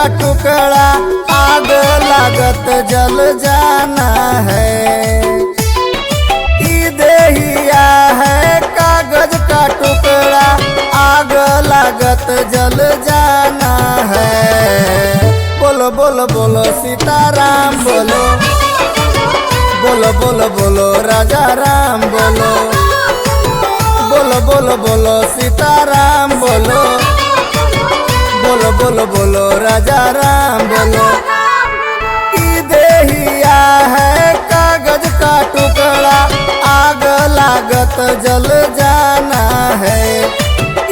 का टुकड़ा आग लागत जल जाना है। ई देहिया है कागज का टुकड़ा आग लागत जल जाना है। बोलो बोलो बोलो सीताराम बोलो, बोलो बोलो बोलो राजा राम बोलो, बोलो बोलो बोलो सीताराम बोलो, बोलो बोलो बोलो राजा राम बोलो। ई देहिया है कागज का टुकड़ा आग लागत जल जाना है।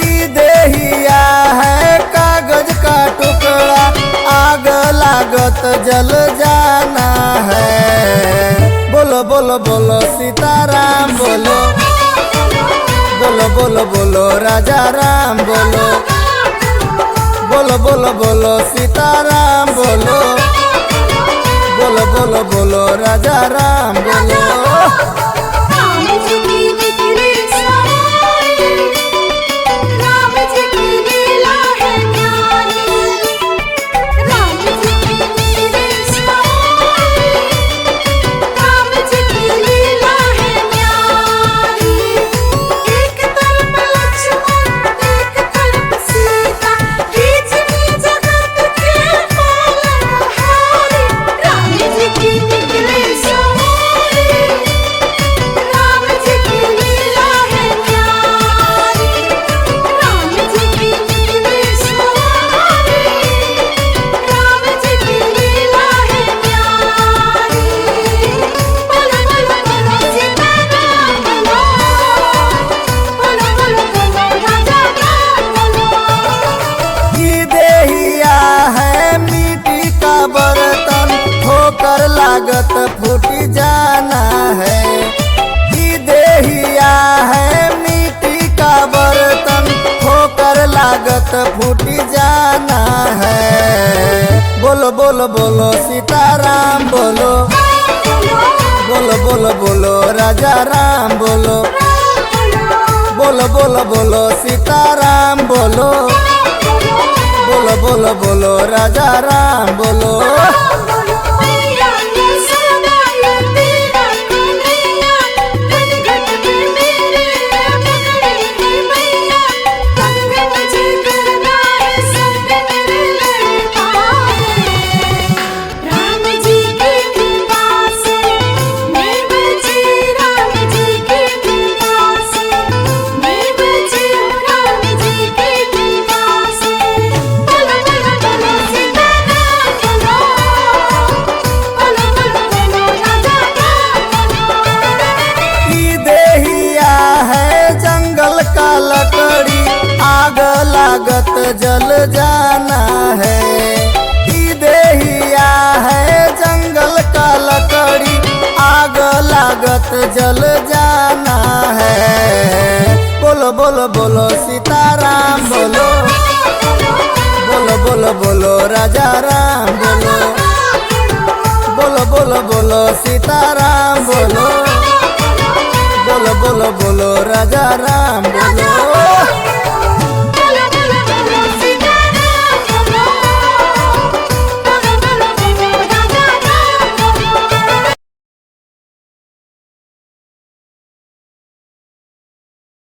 ई देहिया है कागज का टुकड़ा आग लागत जल जाना है। बोलो बोलो बोलो सीताराम बोलो, बोलो बोलो बोलो राजा राम बोलो, बोलो बोलो बोलो सीताराम बोलो, बोलो बोलो बोलो राजा राम बोलो। लागत फूट जाना है। ई देहिया है मिट्टी का बर्तन होकर लागत फूट जाना है। बोलो बोलो बोलो सीताराम बोलो, बोलो बोलो बोलो राजा राम बोलो, बोलो बोलो बोलो सीताराम बोलो, बोलो बोलो बोलो राजा राम बोलो। आग लागत जल जाना है। ई देहिया है जंगल का लकड़ी आग लागत जल जाना है। बोलो बोलो बोलो सीताराम बोलो, बोलो बोलो बोलो राजा राम बोलो, बोलो बोलो बोलो सीताराम बोलो, बोलो बोलो बोलो राजा राम बोलो।